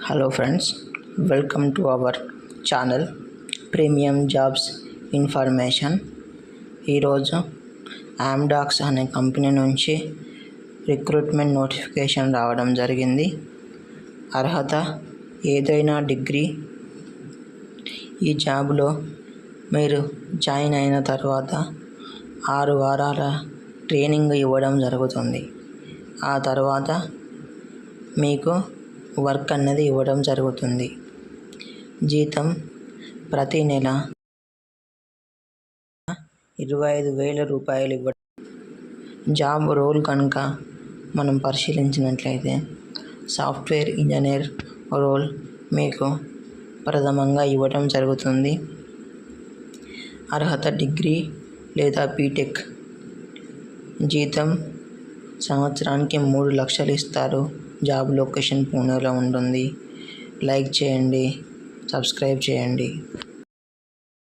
Hello friends, welcome to our channel premium jobs information. ఈరోజు ఆమ్డాక్స్ అనే company నుంచి recruitment notification రావడం జరిగింది. అర్హత ఏదైనా డిగ్రీ. ఈ జాబ్లో మీరు జాయిన్ అయిన తర్వాత 6 వారాల ట్రైనింగ్ ఇవ్వడం జరుగుతుంది. ఆ తర్వాత మీకు వర్క్ అన్నది ఇవ్వడం జరుగుతుంది. జీతం ప్రతి నెల 25,000 రూపాయలు ఇవ్వడం. జాబ్ రోల్ కనుక మనం పరిశీలించినట్లయితే సాఫ్ట్వేర్ ఇంజనీర్ రోల్ మీకు ప్రథమంగా ఇవ్వడం జరుగుతుంది. అర్హత డిగ్రీ లేదా బీటెక్. జీతం సంవత్సరానికి 3 లక్షలు ఇస్తారు. జాబ్ లొకేషన్ పూణేలో ఉంటుంది. లైక్ చేయండి, సబ్స్క్రైబ్ చేయండి.